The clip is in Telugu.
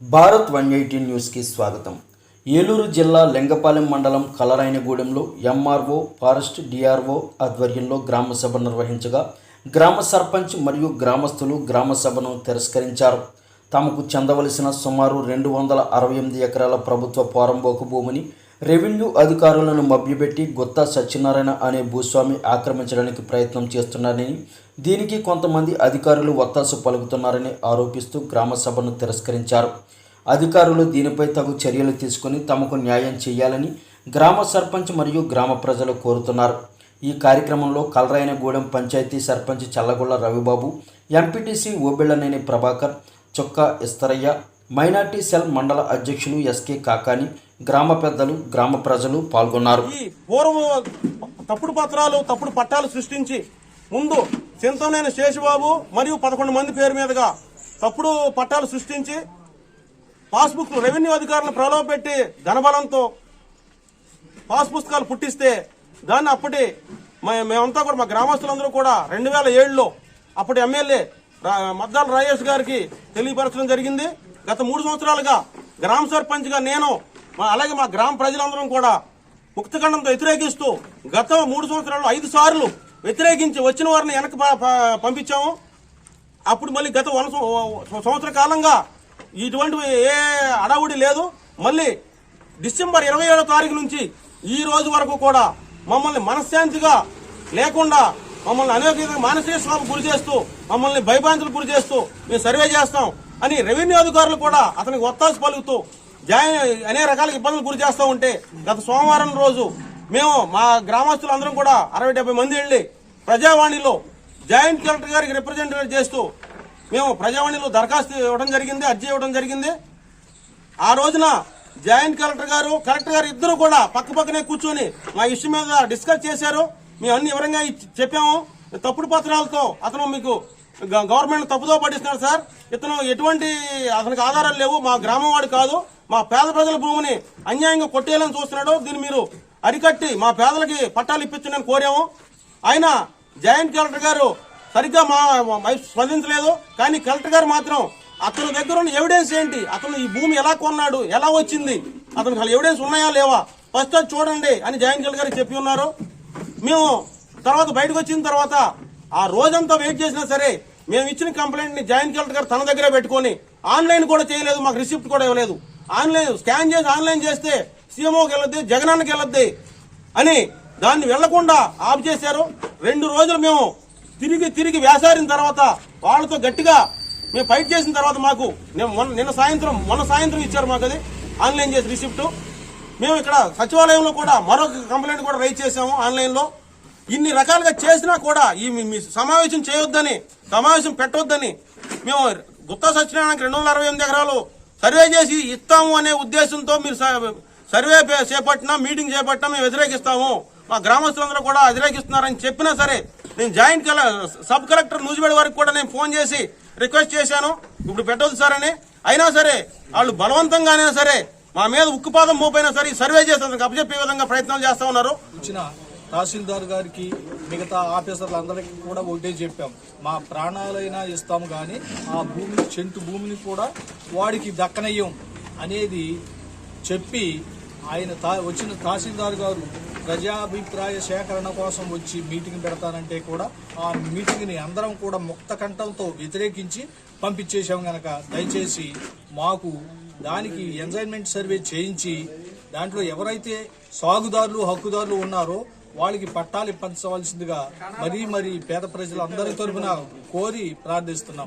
భారత్ 180 న్యూస్కి స్వాగతం. ఏలూరు జిల్లా లింగపాలెం మండలం కలరాయనగూడెంలో ఎంఆర్ఓ ఫారెస్ట్ డిఆర్ఓ ఆధ్వర్యంలో గ్రామ సభ నిర్వహించగా గ్రామ సర్పంచ్ మరియు గ్రామస్తులు గ్రామ సభను తిరస్కరించారు. తమకు చెందవలసిన సుమారు 268 ఎకరాల ప్రభుత్వ పోరంబోకు భూమిని రెవెన్యూ అధికారులను మభ్యపెట్టి గుత్తా సత్యనారాయణ అనే భూస్వామి ఆక్రమించడానికి ప్రయత్నం చేస్తున్నారని, దీనికి కొంతమంది అధికారులు ఒత్తాసు పలుకుతున్నారని ఆరోపిస్తూ గ్రామ సభను తిరస్కరించారు. అధికారులు దీనిపై తగు చర్యలు తీసుకుని తమకు న్యాయం చేయాలని గ్రామ సర్పంచ్ మరియు గ్రామ ప్రజలు కోరుతున్నారు. ఈ కార్యక్రమంలో కలరాయనగూడెం పంచాయతీ సర్పంచ్ చల్లగొల్ల రవిబాబు, ఎంపీటీసీ ఓబెళ్లనేని ప్రభాకర్, చొక్కా ఇస్తరయ్య, మైనార్టీ సెల్ మండల అధ్యక్షులు ఎస్కే కాకాని, గ్రామ పెద్దలు, గ్రామ ప్రజలు పాల్గొన్నారు. ఈ పూర్వం తప్పుడు పత్రాలు, తప్పుడు పట్టాలు సృష్టించి ముందు చింతనేని శేషబాబు మరియు 11 మంది పేరు మీదుగా తప్పుడు పట్టాలు సృష్టించి పాస్బుక్ రెవెన్యూ అధికారులను ప్రలోభపెట్టి ధనబలంతో పాస్ పుస్తకాలు పుట్టిస్తే దాన్ని అప్పటి మేమంతా కూడా మా గ్రామస్తులందరూ కూడా 2007లో అప్పటి ఎమ్మెల్యే మద్దాల రాజేష్ గారికి తెలియపరచడం జరిగింది. గత 3 సంవత్సరాలుగా గ్రామ సర్పంచ్గా నేను అలాగే మా గ్రామ ప్రజలందరం కూడా ముక్తఖండంతో వ్యతిరేకిస్తూ గత 3 సంవత్సరాల్లో 5 సార్లు వ్యతిరేకించి వచ్చిన వారిని వెనక్కి పంపించాము. అప్పుడు మళ్ళీ గత 1 సంవత్సర కాలంగా ఇటువంటి ఏ అడావుడి లేదు. మళ్ళీ డిసెంబర్ 27వ తారీఖు నుంచి ఈ రోజు వరకు కూడా మమ్మల్ని మనశ్శాంతిగా లేకుండా మమ్మల్ని అనేక మానసిక శ్రమకు గురి చేస్తూ మమ్మల్ని భయభ్రాంతులకు గురి చేస్తూ మేము సర్వే చేస్తాం అని రెవెన్యూ అధికారులు కూడా అతనికి ఒత్తాసు పలుకుతూ అనేక రకాల ఇబ్బందులు గురి చేస్తూ ఉంటే గత సోమవారం రోజు మేము మా గ్రామస్తులందరం కూడా 60-70 మంది వెళ్లి ప్రజావాణిలో జాయింట్ కలెక్టర్ గారికి రిప్రజెంటేటివ్ చేస్తూ మేము ప్రజావాణిలో దరఖాస్తు ఇవ్వడం జరిగింది, అర్జీ ఇవ్వడం జరిగింది. ఆ రోజున జాయింట్ కలెక్టర్ గారు ఇద్దరు కూడా పక్కనే కూర్చొని మా ఇష్యూ మీద డిస్కస్ చేశారు. మేము అన్ని వివరంగా చెప్పాము. తప్పుడు పత్రాలతో అతను మీకు గవర్నమెంట్ తప్పుదో పట్టిస్తున్నాడు సార్, ఇతను ఎటువంటి అతనికి ఆధారాలు లేవు, మా గ్రామం వాడు కాదు, మా పేద ప్రజల భూమిని అన్యాయంగా కొట్టేయాలని చూస్తున్నాడు, దీన్ని మీరు అరికట్టి మా పేదలకి పట్టాలు ఇప్పించని కోరాము. ఆయన జాయింట్ కలెక్టర్ గారు సరిగ్గా మా స్పందించలేదు. కానీ కలెక్టర్ గారు మాత్రం అతని దగ్గర ఉన్న ఎవిడెన్స్ ఏంటి, అతను ఈ భూమి ఎలా కొన్నాడు, ఎలా వచ్చింది, అతనికి ఎవిడెన్స్ ఉన్నాయా లేవా ఫస్ట్ అది చూడండి అని జాయింట్ కలెక్టర్ గారికి చెప్పి ఉన్నారు. మేము తర్వాత బయటకు వచ్చిన తర్వాత ఆ రోజంతా వెయిట్ చేసినా సరే మేము ఇచ్చిన కంప్లైంట్ ని జాయింట్ కలెక్టర్ గారు తన దగ్గరే పెట్టుకుని ఆన్లైన్ కూడా చేయలేదు, మాకు రిసిప్ట్ కూడా ఇవ్వలేదు. ఆన్లైన్ స్కాన్ చేసి ఆన్లైన్ చేస్తే సీఎంఓకి వెళ్ళొద్ది, జగనానికి వెళ్ళొద్ది అని దాన్ని వెళ్లకుండా ఆఫ్ చేశారు. 2 రోజులు మేము తిరిగి వేసారిన తర్వాత వాళ్ళతో గట్టిగా మేము ఫైట్ చేసిన తర్వాత మాకు మొన్న సాయంత్రం ఇచ్చారు మాకు అది ఆన్లైన్ చేసి రిసిప్ట్. మేము ఇక్కడ సచివాలయంలో కూడా మరొక కంప్లైంట్ కూడా రైజ్ చేశాము ఆన్లైన్ లో. ఇన్ని రకాలుగా చేసినా కూడా ఈ మీ సమావేశం చేయొద్దని, సమావేశం పెట్టొద్దని మేము గుత్తా సత్యనారాయణకి 268 ఎకరాలు సర్వే చేసి ఇస్తాము అనే ఉద్దేశంతో మీరు సర్వే చేపట్టినా, మీటింగ్ చేపట్టినా మేము వ్యతిరేకిస్తాము, మా గ్రామస్తులందరూ కూడా వ్యతిరేకిస్తున్నారని చెప్పినా సరే నేను జాయింట్ సబ్ కలెక్టర్ నూజివేడ్ వారికి కూడా నేను ఫోన్ చేసి రిక్వెస్ట్ చేశాను, ఇప్పుడు పెట్టొద్దు సార్ అని. అయినా సరే వాళ్ళు బలవంతంగానే సరే మా మీద ఉక్కుపాదం మోపైనా సరే సర్వే చేసేందుకు అప్పచెప్పే విధంగా ప్రయత్నాలు చేస్తా ఉన్నారు. తహసీల్దార్ గారికి మిగతా ఆఫీసర్లందరికీ కూడా ఒకటే చెప్పాం, మా ప్రాణాలైనా ఇస్తాము కానీ ఆ భూమిని, చెంటు భూమిని కూడా వాడికి దక్కనయ్యం అనేది చెప్పి ఆయన వచ్చిన తహసీల్దార్ గారు ప్రజాభిప్రాయ సేకరణ కోసం వచ్చి మీటింగ్ పెడతానంటే కూడా ఆ మీటింగ్ని అందరం కూడా ముక్త కంఠంతో వ్యతిరేకించి పంపించేశాం. గనక దయచేసి మాకు దానికి ఎంజాయ్మెంట్ సర్వే చేయించి దాంట్లో ఎవరైతే సాగుదారులు, హక్కుదారులు ఉన్నారో వాళ్ళకి పట్టాలు ఇప్పించవలసిందిగా మరీ పేద ప్రజలందరి తరఫున కోరి ప్రార్థిస్తున్నాం.